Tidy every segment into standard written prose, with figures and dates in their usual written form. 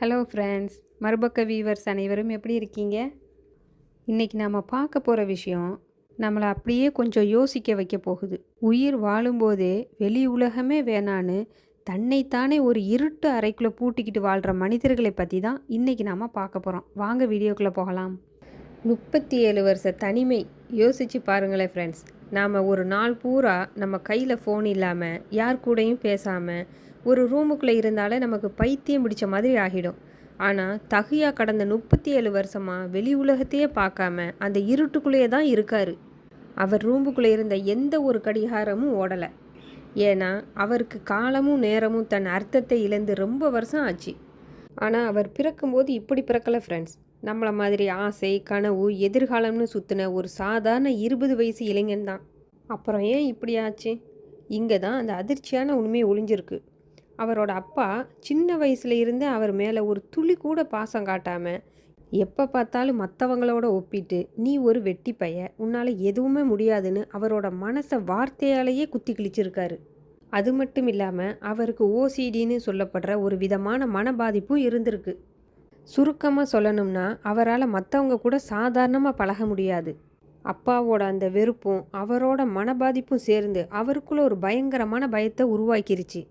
Hello friends, மறுபக்க viewers அனைவரும் எப்படி இருக்கீங்க? இன்றைக்கி நாம் பார்க்க போகிற விஷயம் நம்மளை அப்படியே கொஞ்சம் யோசிக்க வைக்க போகுது. உயிர் வாழும்போதே வெளி உலகமே வேணான்னு தன்னைத்தானே ஒரு இருட்டு அறைக்குள்ளே பூட்டிக்கிட்டு வாழ்கிற மனிதர்களை பற்றி தான் இன்றைக்கி நாம் பார்க்க போகிறோம். வாங்க வீடியோக்குள்ளே போகலாம். 37 வருஷ தனிமை யோசித்து பாருங்களேன் ஃப்ரெண்ட்ஸ். நாம் ஒரு நாள் பூரா நம்ம கையில் ஃபோன் இல்லாமல் யார் கூடயும் பேசாமல் ஒரு ரூமுக்குள்ளே இருந்தாலே நமக்கு பைத்தியம் பிடிச்ச மாதிரி ஆகிடும். ஆனால் தகுயா கடந்த 37 வருஷமாக வெளி உலகத்தையே பார்க்காம அந்த இருட்டுக்குள்ளேயே தான் இருக்கார். அவர் ரூமுக்குள்ளே இருந்த எந்த ஒரு கடிகாரமும் ஓடலை. ஏன்னா அவருக்கு காலமும் நேரமும் தன் அர்த்தத்தை இழந்து ரொம்ப வருஷம் ஆச்சு. ஆனால் அவர் பிறக்கும்போது இப்படி பிறக்கலை ஃப்ரெண்ட்ஸ். நம்மளை மாதிரி ஆசை, கனவு, எதிர்காலம்னு சுற்றின ஒரு சாதாரண 20 வயசு இளைஞன் தான். அப்புறம் ஏன் இப்படி ஆச்சு? இங்கே தான் அந்த அதிர்ச்சியான உண்மை ஒளிஞ்சிருக்கு. அவரோட அப்பா சின்ன வயசுல இருந்து அவர் மேலே ஒரு துளி கூட பாசம் காட்டாமல் எப்போ பார்த்தாலும் மற்றவங்களோட ஒப்பிட்டு நீ ஒரு வெட்டி பைய, உன்னால் எதுவுமே முடியாதுன்னு அவரோட மனசை வார்த்தையாலேயே குத்தி கிழிச்சிருக்காரு. அது மட்டும் இல்லாமல் அவருக்கு ஓசிடின்னு சொல்லப்படுற ஒரு விதமான மன பாதிப்பும் இருந்திருக்கு. சுருக்கமாக சொல்லணும்னா அவரால் மற்றவங்க கூட சாதாரணமாக பழக முடியாது. அப்பாவோட அந்த வெறுப்பும் அவரோட மனபாதிப்பும் சேர்ந்து அவருக்குள்ள ஒரு பயங்கரமான பயத்தை உருவாக்கிருச்சு.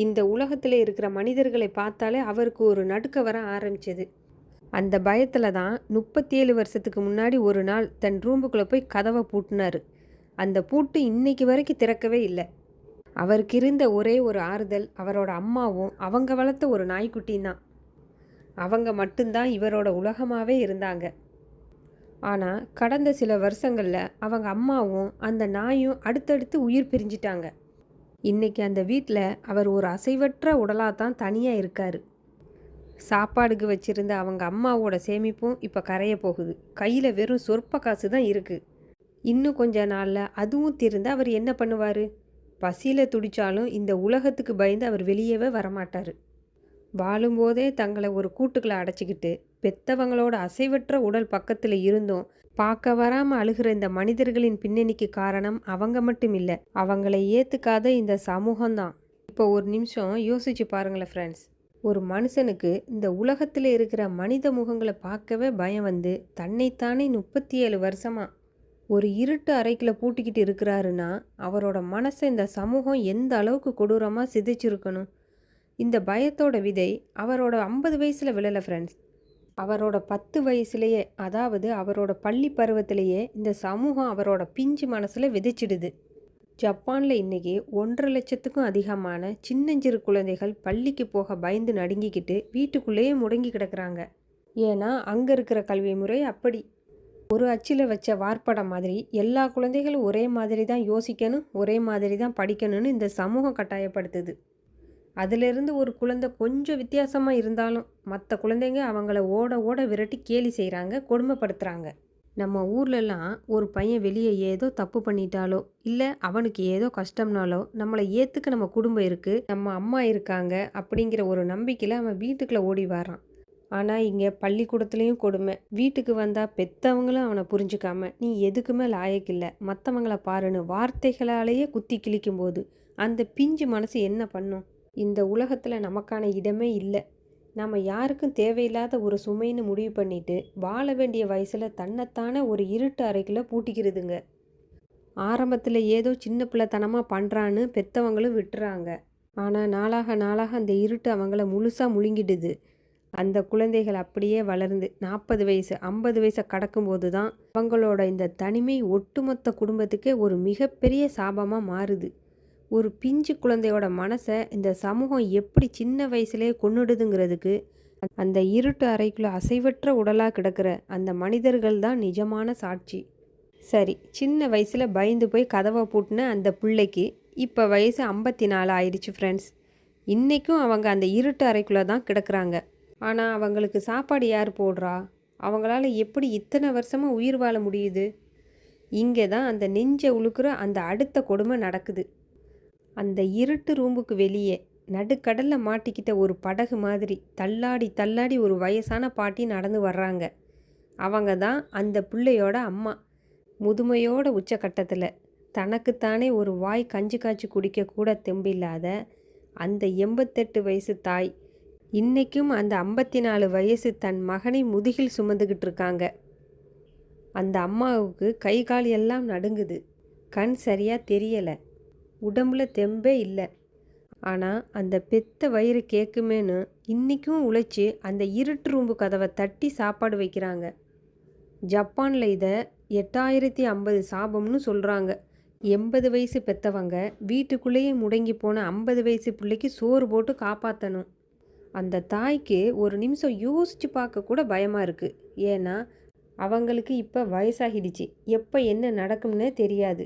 இந்த உலகத்தில் இருக்கிற மனிதர்களை பார்த்தாலே அவருக்கு ஒரு நடுக்க வர ஆரம்பிச்சது. அந்த பயத்தில் தான் 37 வருஷத்துக்கு முன்னாடி ஒரு நாள் தன் ரூமுக்குள்ளே போய் கதவை பூட்டினார். அந்த பூட்டு இன்னைக்கு வரைக்கும் திறக்கவே இல்லை. அவருக்கு இருந்த ஒரே ஒரு ஆறுதல் அவரோட அம்மாவும் அவங்க வளர்த்த ஒரு நாய்க்குட்டியும் தான். அவங்க மட்டும்தான் இவரோட உலகமாகவே இருந்தாங்க. ஆனால் கடந்த சில வருஷங்களில் அவங்க அம்மாவும் அந்த நாயும் அடுத்தடுத்து உயிர் பிரிஞ்சிட்டாங்க. இன்றைக்கி அந்த வீட்டில் அவர் ஒரு அசைவற்ற உடலாக தான் தனியாக இருக்கார். சாப்பாடுக்கு வச்சுருந்த அவங்க அம்மாவோட சேமிப்பும் இப்போ கரைய போகுது. கையில் வெறும் சொற்ப காசு தான் இருக்குது. இன்னும் கொஞ்ச நாளில் அதுவும் தீர்ந்து அவர் என்ன பண்ணுவார்? பசியில் துடித்தாலும் இந்த உலகத்துக்கு பயந்து அவர் வெளியவே வரமாட்டார். வாழும்போதே தங்களை ஒரு கூட்டுக்களை அடைச்சிக்கிட்டு பெத்தவங்களோட அசைவற்ற உடல் பக்கத்தில் இருந்தும் பார்க்க வராமல் அழுகிற இந்த மனிதர்களின் பின்னணிக்கு காரணம் அவங்க மட்டும் இல்லை, அவங்களை ஏற்றுக்காத இந்த சமூகம்தான். இப்போ ஒரு நிமிஷம் யோசிச்சு பாருங்களேன் ஃப்ரெண்ட்ஸ். ஒரு மனுஷனுக்கு இந்த உலகத்தில் இருக்கிற மனித முகங்களை பார்க்கவே பயம் வந்து தன்னைத்தானே 37 வருஷமாக ஒரு இருட்டு அறைக்குள்ளே பூட்டிக்கிட்டு இருக்கிறாருன்னா அவரோட மனசை இந்த சமூகம் எந்த அளவுக்கு கொடூரமாக சிதைச்சிருக்கணும். இந்த பயத்தோட விதை அவரோட 50 வயசில் விழலை ஃப்ரெண்ட்ஸ். அவரோட 10 வயசுலேயே, அதாவது அவரோட பள்ளி பருவத்திலேயே இந்த சமூகம் அவரோட பிஞ்சு மனசில் விதைச்சிடுது. ஜப்பானில் இன்றைக்கி 1.5 லட்சத்துக்கும் அதிகமான சின்னஞ்சிறு குழந்தைகள் பள்ளிக்கு போக பயந்து நடுங்கிக்கிட்டு வீட்டுக்குள்ளேயே முடங்கி கிடக்குறாங்க. ஏன்னா அங்கே இருக்கிற கல்வி முறை அப்படி. ஒரு அச்சில் வச்ச வார்ப்படம் மாதிரி எல்லா குழந்தைகளும் ஒரே மாதிரி தான் யோசிக்கணும், ஒரே மாதிரி தான் படிக்கணும்னு இந்த சமூகம் கட்டாயப்படுத்துது. அதிலிருந்து ஒரு குழந்தை கொஞ்சம் வித்தியாசமாக இருந்தாலும் மற்ற குழந்தைங்க அவங்கள ஓட ஓட விரட்டி கேலி செய்கிறாங்க, கொடுமைப்படுத்துகிறாங்க. நம்ம ஊர்லலாம் ஒரு பையன் வெளியே ஏதோ தப்பு பண்ணிட்டாலோ இல்லை அவனுக்கு ஏதோ கஷ்டம்னாலோ நம்மளை ஏற்றுக்க நம்ம குடும்பம் இருக்குது, நம்ம அம்மா இருக்காங்க அப்படிங்கிற ஒரு நம்பிக்கையில் அவன் வீட்டுக்குள்ளே ஓடி வரான். ஆனால் இங்கே பள்ளிக்கூடத்துலேயும் கொடுமை. வீட்டுக்கு வந்தால் பெற்றவங்களும் அவனை புரிஞ்சுக்காம நீ எதுக்குமே லாயக்கில்லை, மற்றவங்கள பாருன்னு வார்த்தைகளாலேயே குத்தி கிழிக்கும்போது அந்த பிஞ்சு மனசு என்ன பண்ணும்? இந்த உலகத்தில் நமக்கான இடமே இல்லை, நம்ம யாருக்கும் தேவையில்லாத ஒரு சுமைன்னு முடிவு பண்ணிட்டு வாழ வேண்டிய வயசில் தன்னைத்தானே ஒரு இருட்டு அறைக்குள்ளே பூட்டிக்கிறதுங்க. ஆரம்பத்தில் ஏதோ சின்ன பிள்ளைத்தனமாக பண்ணுறான்னு பெற்றவங்களும் விட்டுறாங்க. ஆனால் நாளாக நாளாக அந்த இருட்டு அவங்கள முழுசாக முழுங்கிடுது. அந்த குழந்தைகள் அப்படியே வளர்ந்து 40 வயசு 50 வயசை கடக்கும்போது தான் அவங்களோட இந்த தனிமை ஒட்டுமொத்த குடும்பத்துக்கே ஒரு மிகப்பெரிய சாபமாக மாறுது. ஒரு பிஞ்சு குழந்தையோட மனசை இந்த சமூகம் எப்படி சின்ன வயசுலேயே கொன்னுடுதுங்கிறதுக்கு அந்த இருட்டு அறைக்குள்ளே அசைவற்ற உடலாக கிடக்கிற அந்த மனிதர்கள் தான் நிஜமான சாட்சி. சரி, சின்ன வயசில் பயந்து போய் கதவை பூட்டின அந்த பிள்ளைக்கு இப்போ வயசு 54 ஆயிடுச்சு ஃப்ரெண்ட்ஸ். இன்றைக்கும் அவங்க அந்த இருட்டு அறைக்குள்ளே தான் கிடக்குறாங்க. ஆனால் அவங்களுக்கு சாப்பாடு யார் போடுறா? அவங்களால எப்படி இத்தனை வருஷமாக உயிர் வாழ முடியுது? இங்கே தான் அந்த நெஞ்சை உழுக்கிற அந்த அடுத்த கொடுமை நடக்குது. அந்த இருட்டு ரூமுக்கு வெளியே நடுக்கடலில் மாட்டிக்கிட்ட ஒரு படகு மாதிரி தள்ளாடி தள்ளாடி ஒரு வயசான பாட்டி நடந்து வர்றாங்க. அவங்க தான் அந்த பிள்ளையோட அம்மா. முதுமையோட உச்சக்கட்டத்தில் தனக்குத்தானே ஒரு வாய் கஞ்சி காய்ச்சி குடிக்க கூட தெம்பில்லாத அந்த 88 வயசு தாய் இன்றைக்கும் அந்த 54 வயசு தன் மகனை முதுகில் சுமந்துக்கிட்டு இருக்காங்க. அந்த அம்மாவுக்கு கை கால் எல்லாம் நடுங்குது. கண் சரியாக தெரியலை. உடம்புல தெம்பே இல்லை. ஆனால் அந்த பெத்த வயிறு கேட்குமேன்னு இன்றைக்கும் உழைச்சி அந்த இருட்டு ரூம்பு கதவை தட்டி சாப்பாடு வைக்கிறாங்க. ஜப்பானில் இதை 8050 சாபம்னு சொல்கிறாங்க. 80 வயசு பெற்றவங்க வீட்டுக்குள்ளேயே முடங்கி போன 50 வயசு பிள்ளைக்கு சோறு போட்டு காப்பாற்றணும். அந்த தாய்க்கு ஒரு நிமிஷம் யோசித்து பார்க்க கூட பயமாக இருக்குது. ஏன்னா அவங்களுக்கு இப்போ வயசாகிடுச்சு. எப்போ என்ன நடக்கும்னே தெரியாது.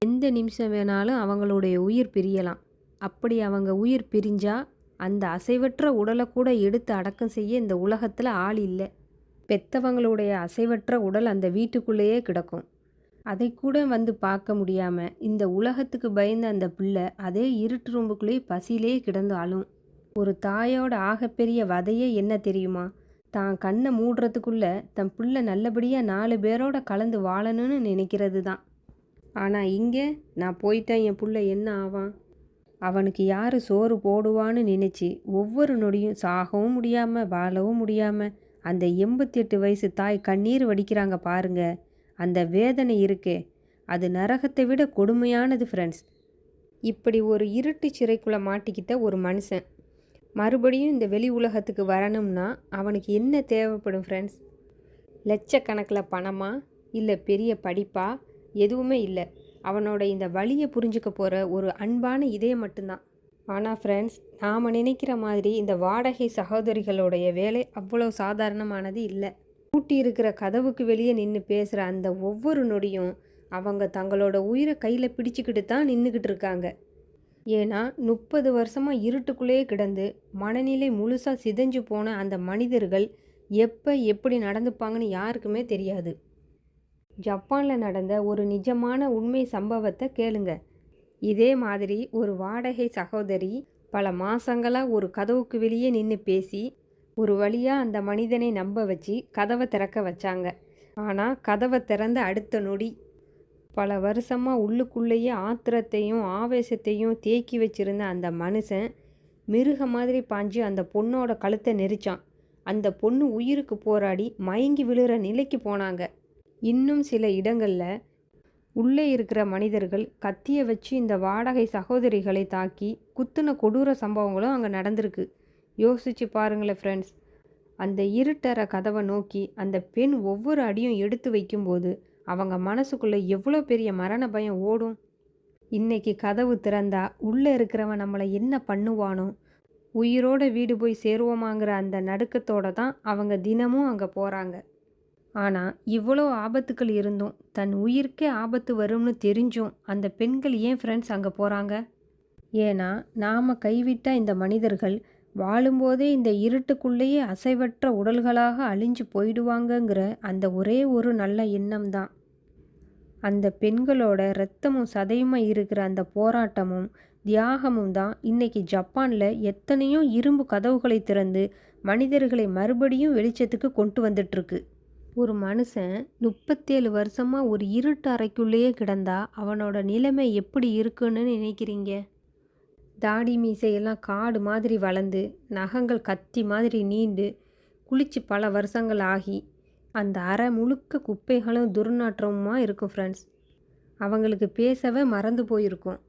எந்த நிமிஷம் வேணாலும் அவங்களுடைய உயிர் பிரியலாம். அப்படி அவங்க உயிர் பிரிஞ்சா அந்த அசைவற்ற உடலை கூட எடுத்து அடக்கம் செய்ய இந்த உலகத்தில் ஆள் இல்லை. பெத்தவங்களுடைய அசைவற்ற உடல் அந்த வீட்டுக்குள்ளேயே கிடக்கும். அதை கூட வந்து பார்க்க முடியாமல் இந்த உலகத்துக்கு பயந்த அந்த பிள்ளை அதே இருட்டு ரூம்புக்குள்ளேயே பசியிலே கிடந்து அழும். ஒரு தாயோட ஆகப்பெரிய வதையே என்ன தெரியுமா? தான் கண்ணை மூடுறதுக்குள்ளே தன் பிள்ளை நல்லபடியாக 4 பேரோட கலந்து வாழணும்னு நினைக்கிறது தான். ஆனால் இங்கே நான் போயிட்டேன், என் பிள்ளை என்ன ஆவான், அவனுக்கு யார் சோறு போடுவான்னு நினச்சி ஒவ்வொரு நொடியும் சாகவும் முடியாமல் வாழவும் முடியாமல் அந்த 88 வயசு தாய் கண்ணீர் வடிக்கிறாங்க பாருங்க. அந்த வேதனை இருக்கே, அது நரகத்தை விட கொடுமையானது ஃப்ரெண்ட்ஸ். இப்படி ஒரு இருட்டு சிறைக்குள்ளே மாட்டிக்கிட்ட ஒரு மனுஷன் மறுபடியும் இந்த வெளி உலகத்துக்கு வரணும்னா அவனுக்கு என்ன தேவைப்படும் ஃப்ரெண்ட்ஸ்? லட்சக்கணக்கில் பணமா, இல்லை பெரிய படிப்பா? எதுவுமே இல்லை. அவனோட இந்த வலியை புரிஞ்சுக்க போகிற ஒரு அன்பான இதயம் மட்டும்தான். ஆனால் ஃப்ரெண்ட்ஸ், நாம் நினைக்கிற மாதிரி இந்த வாடகை சகோதரிகளுடைய வேலை அவ்வளோ சாதாரணமானது இல்லை. பூட்டி இருக்கிற கதவுக்கு வெளியே நின்று பேசுகிற அந்த ஒவ்வொரு நொடியும் அவங்க தங்களோட உயிரை கையில் பிடிச்சிக்கிட்டு தான் நின்றுக்கிட்டு இருக்காங்க. ஏன்னா 30 வருஷமாக இருட்டுக்குள்ளேயே கிடந்து மனநிலை முழுசாக சிதைஞ்சு போன அந்த மனிதர்கள் எப்போ எப்படி நடந்துப்பாங்கன்னு யாருக்குமே தெரியாது. ஜப்பானில் நடந்த ஒரு நிஜமான உண்மை சம்பவத்தை கேளுங்க. இதே மாதிரி ஒரு வாடகை சகோதரி பல மாதங்களாக ஒரு கதவுக்கு வெளியே நின்று பேசி ஒரு வழியாக அந்த மனிதனை நம்ப வச்சு கதவை திறக்க வச்சாங்க. ஆனால் கதவை திறந்த அடுத்த நொடி பல வருஷமாக உள்ளுக்குள்ளேயே ஆத்திரத்தையும் ஆவேசத்தையும் தேக்கி வச்சிருந்த அந்த மனுஷன் மிருக மாதிரி பாஞ்சு அந்த பொண்ணோட கழுத்தை நெரிச்சான். அந்த பொண்ணு உயிருக்கு போராடி மயங்கி விழுற நிலைக்கு போனாங்க. இன்னும் சில இடங்களில் உள்ளே இருக்கிற மனிதர்கள் கத்தியை வச்சு இந்த வாடகை சகோதரிகளை தாக்கி குத்துன கொடூர சம்பவங்களும் அங்கே நடந்திருக்கு. யோசிச்சு பாருங்களேன் ஃப்ரெண்ட்ஸ். அந்த இருட்டற கதவை நோக்கி அந்த பெண் ஒவ்வொரு அடியும் எடுத்து வைக்கும்போது அவங்க மனசுக்குள்ளே எவ்வளோ பெரிய மரண பயம் ஓடும். இன்னைக்கு கதவு திறந்தா உள்ளே இருக்கிறவன் நம்மளை என்ன பண்ணுவானோ, உயிரோட வீடு போய் சேருவோமாங்கிற அந்த நடுக்கத்தோடு தான் அவங்க தினமும் அங்கே போகிறாங்க. ஆனால் இவ்வளோ ஆபத்துக்கள் இருந்தும் தன் உயிருக்கே ஆபத்து வரும்னு தெரிஞ்சும் அந்த பெண்கள் ஏன் ஃப்ரெண்ட்ஸ் அங்கே போகிறாங்க? ஏன்னா நாம் கைவிட்ட இந்த மனிதர்கள் வாழும்போதே இந்த இருட்டுக்குள்ளேயே அசைவற்ற உடல்களாக அழிஞ்சு போயிடுவாங்கங்கிற அந்த ஒரே ஒரு நல்ல எண்ணம் தான். அந்த பெண்களோட இரத்தமும் சதையுமா இருக்கிற அந்த போராட்டமும் தியாகமும் தான் இன்னைக்கு ஜப்பானில் எத்தனையோ இரும்பு கதவுகளை திறந்து மனிதர்களை மறுபடியும் வெளிச்சத்துக்கு கொண்டு வந்துட்டுருக்கு. ஒரு மனுஷன் 37 வருஷமாக ஒரு இருட்டு அறைக்குள்ளேயே கிடந்தா அவனோட நிலைமை எப்படி இருக்குன்னு நினைக்கிறீங்க? தாடி மீசையெல்லாம் காடு மாதிரி வளர்ந்து நகங்கள் கத்தி மாதிரி நீண்டு குளிச்சு பல வருஷங்கள் ஆகி அந்த அறை முழுக்க குப்பைகளும் துர்நாற்றமுமா இருக்கும் ஃப்ரெண்ட்ஸ். அவங்களுக்கு பேசவே மறந்து போயிருக்கும்.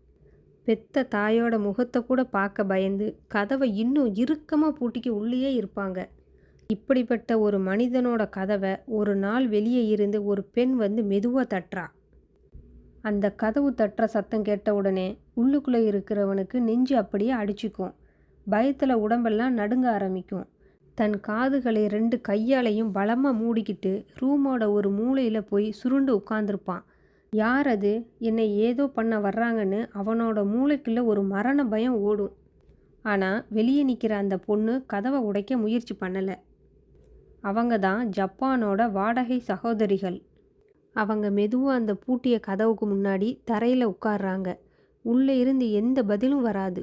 பெத்த தாயோட முகத்தை கூட பார்க்க பயந்து கதவை இன்னும் இறுக்கமாக பூட்டிக்கு உள்ளேயே இருப்பாங்க. இப்படிப்பட்ட ஒரு மனிதனோட கதவை ஒரு நாள் வெளியே இருந்து ஒரு பெண் வந்து மெதுவாக தட்டுறா. அந்த கதவு தட்டுற சத்தம் கேட்ட உடனே உள்ளுக்குள்ளே இருக்கிறவனுக்கு நெஞ்சு அப்படியே அடிச்சுக்கும். பயத்தில் உடம்பெல்லாம் நடுங்க ஆரம்பிக்கும். தன் காதுகளை 2 கையாலையும் பலமாக மூடிக்கிட்டு ரூமோட ஒரு மூலையில் போய் சுருண்டு உட்கார்ந்துருப்பான். யார் அது, என்னை ஏதோ பண்ண வர்றாங்கன்னு அவனோட மூளைக்குள்ளே ஒரு மரண பயம் ஓடும். ஆனால் வெளியே நிற்கிற அந்த பொண்ணு கதவை உடைக்க முயற்சி பண்ணலை. அவங்க தான் ஜப்பானோட வாடகை சகோதரிகள். அவங்க மெதுவாக அந்த பூட்டிய கதவுக்கு முன்னாடி தரையில் உட்கார்றாங்க. உள்ளே இருந்து எந்த பதிலும் வராது.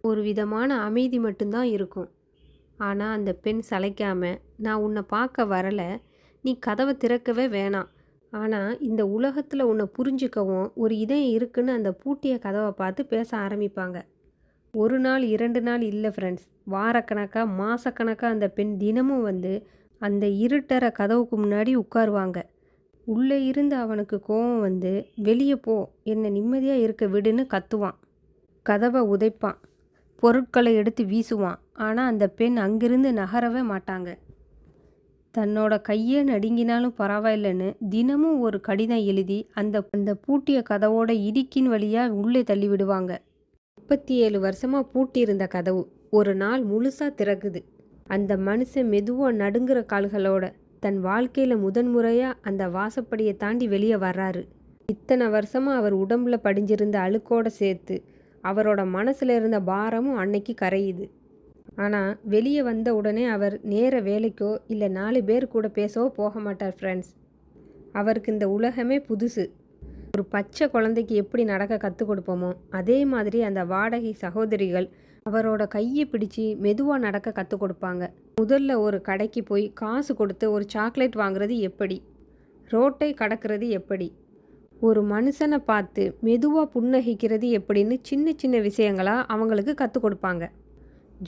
ஒரு விதமான அமைதி மட்டும்தான் இருக்கும். ஆனால் அந்த பெண் சளைக்காம, நான் உன்னை பார்க்க வரலை, நீ கதவை திறக்கவே வேணாம், ஆனால் இந்த உலகத்தில் உன்னை புரிஞ்சுக்கவும் ஒரு இதயம் இருக்குன்னு அந்த பூட்டிய கதவை பார்த்து பேச ஆரம்பிப்பாங்க. ஒரு நாள் 2 நாள் இல்லை ஃப்ரெண்ட்ஸ், வாரக்கணக்காக மாதக்கணக்காக அந்த பெண் தினமும் வந்து அந்த இருட்டற கதவுக்கு முன்னாடி உட்காருவாங்க. உள்ளே இருந்து அவனுக்கு கோபம் வந்து, வெளியே போ, என்னை நிம்மதியாக இருக்க விடுன்னு கத்துவான். கதவை உதைப்பான், பொருட்களை எடுத்து வீசுவான். ஆனால் அந்த பெண் அங்கிருந்து நகரவே மாட்டாங்க. தன்னோட கையே நடுங்கினாலும் பரவாயில்லைன்னு தினமும் ஒரு கடிதம் எழுதி அந்த அந்த பூட்டிய கதவோட இடுக்கின் வழியாக உள்ளே தள்ளி விடுவாங்க. 37 வருஷமாக பூட்டியிருந்த கதவு ஒரு நாள் முழுசாக திறக்குது. அந்த மனுஷன் மெதுவாக நடுங்குற கால்களோட தன் வாழ்க்கையில் முதன்முறையாக அந்த வாசப்படியை தாண்டி வெளியே வர்றாரு. இத்தனை வருஷமாக அவர் உடம்புல படிஞ்சிருந்த அழுக்கோடு சேர்த்து அவரோட மனசில் இருந்த பாரமும் அன்னைக்கு கரையுது. ஆனால் வெளியே வந்த உடனே அவர் நேர வேலைக்கோ இல்லை 4 பேர் கூட பேசவோ போக மாட்டார் ஃப்ரெண்ட்ஸ். அவருக்கு இந்த உலகமே புதுசு. ஒரு பச்சை குழந்தைக்கு எப்படி நடக்க கற்றுக் கொடுப்போமோ அதே மாதிரி அந்த வாடகை சகோதரிகள் அவரோட கையை பிடிச்சி மெதுவாக நடக்க கற்றுக் கொடுப்பாங்க. முதல்ல ஒரு கடைக்கு போய் காசு கொடுத்து ஒரு சாக்லேட் வாங்குறது எப்படி, ரோட்டை கடக்கிறது எப்படி, ஒரு மனுஷனை பார்த்து மெதுவாக புன்னகைக்கிறது எப்படின்னு சின்ன சின்ன விஷயங்களாக அவங்களுக்கு கற்றுக் கொடுப்பாங்க.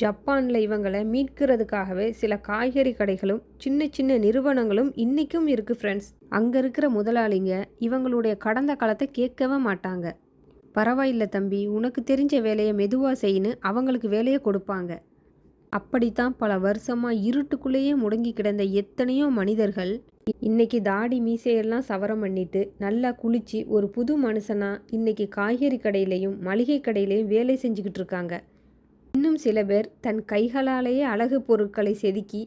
ஜப்பானில் இவங்களை மீட்கிறதுக்காகவே சில காய்கறி கடைகளும் சின்ன சின்ன நிறுவனங்களும் இன்றைக்கும் இருக்குது ஃப்ரெண்ட்ஸ். அங்கே இருக்கிற முதலாளிங்க இவங்களுடைய கடந்த காலத்தை கேட்கவே மாட்டாங்க. பரவாயில்லை தம்பி, உனக்கு தெரிஞ்ச வேலையை மெதுவாக செய்யன்னு அவங்களுக்கு வேலையை கொடுப்பாங்க. அப்படித்தான் பல வருஷமாக இருட்டுக்குள்ளேயே முடங்கி கிடந்த எத்தனையோ மனிதர்கள் இன்னைக்கு தாடி மீசையெல்லாம் சவரம் பண்ணிட்டு நல்லா குளிச்சு ஒரு புது மனுஷனா இன்னைக்கு காய்கறி கடையிலையும் மளிகை கடையிலையும் வேலை செஞ்சுக்கிட்டு இருக்காங்க. இன்னும் சில பேர் தன் கைகளாலேயே அழகு பொருட்களை செதுக்கி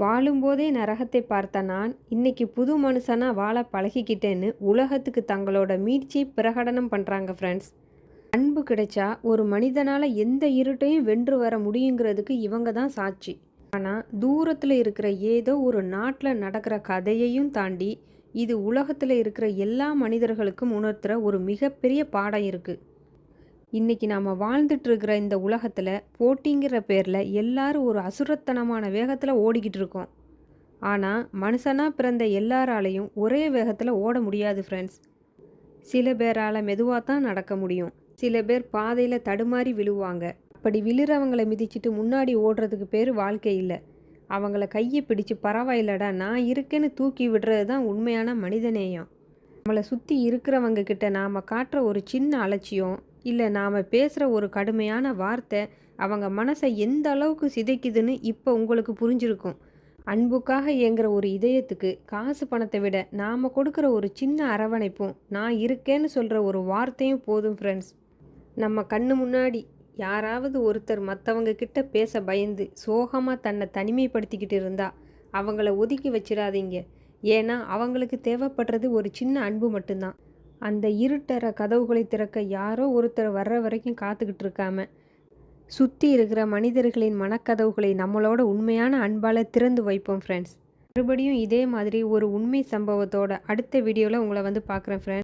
வாழும்போதே நரகத்தை பார்த்த நான் இன்னைக்கு புது மனுஷனா வாழ பழகிக்கிட்டேன்னு உலகத்துக்கு தங்களோட மீட்சியை பிரகடனம் பண்ணுறாங்க ஃப்ரெண்ட்ஸ். அன்பு கிடைச்சா ஒரு மனிதனால் எந்த இருட்டையும் வென்று வர முடியுங்கிறதுக்கு இவங்க தான் சாட்சி. ஆனால் தூரத்தில் இருக்கிற ஏதோ ஒரு நாட்டில் நடக்கிற கதையையும் தாண்டி இது உலகத்தில் இருக்கிற எல்லா மனிதர்களுக்கும் உணர்த்துகிற ஒரு மிகப்பெரிய பாடம் இருக்குது. இன்றைக்கி நாம் வாழ்ந்துட்டுருக்கிற இந்த உலகத்தில் போட்டிங்கிற பேரில் எல்லாரும் ஒரு அசுரத்தனமான வேகத்தில் ஓடிக்கிட்டு இருக்கோம். ஆனால் மனுஷனாக பிறந்த எல்லாராலையும் ஒரே வேகத்தில் ஓட முடியாது ஃப்ரெண்ட்ஸ். சில பேரால் மெதுவாக தான் நடக்க முடியும். சில பேர் பாதையில் தடுமாறி விழுவாங்க. அப்படி விழுறவங்களை மிதிச்சிட்டு முன்னாடி ஓடுறதுக்கு பேர் வாழ்க்கை இல்லை. அவங்கள கையை பிடிச்சி பரவாயில்லடா நான் இருக்கேன்னு தூக்கி விடுறது தான் உண்மையான மனிதநேயம். நம்மளை சுற்றி இருக்கிறவங்க கிட்ட நாம் காட்டுற ஒரு சின்ன அலட்சியம் இல்லை நாம் பேசுகிற ஒரு கடுமையான வார்த்தை அவங்க மனசை எந்த அளவுக்கு சிதைக்குதுன்னு இப்போ உங்களுக்கு புரிஞ்சிருக்கும். அன்புக்காக இயங்குற ஒரு இதயத்துக்கு காசு பணத்தை விட நாம் கொடுக்குற ஒரு சின்ன அரவணைப்பும் நான் இருக்கேன்னு சொல்கிற ஒரு வார்த்தையும் போதும் ஃப்ரெண்ட்ஸ். நம்ம கண்ணு முன்னாடி யாராவது ஒருத்தர் மற்றவங்க கிட்ட பேச பயந்து சோகமாக தன்னை தனிமைப்படுத்திக்கிட்டு இருந்தால் அவங்கள ஒதுக்கி வச்சிடாதீங்க. ஏன்னா அவங்களுக்கு தேவைப்படுறது ஒரு சின்ன அன்பு மட்டும்தான். அந்த இருட்டற கதவுகளை திறக்க யாரோ ஒருத்தர் வர்ற வரைக்கும் காத்துக்கிட்டு இருக்காம சுற்றி இருக்கிற மனிதர்களின் மனக்கதவுகளை நம்மளோட உண்மையான அன்பால் திறந்து வைப்போம் ஃப்ரெண்ட்ஸ். மறுபடியும் இதே மாதிரி ஒரு உண்மை சம்பவத்தோட அடுத்த வீடியோவில் உங்களை வந்து பார்க்குறேன் ஃப்ரெண்ட்ஸ்.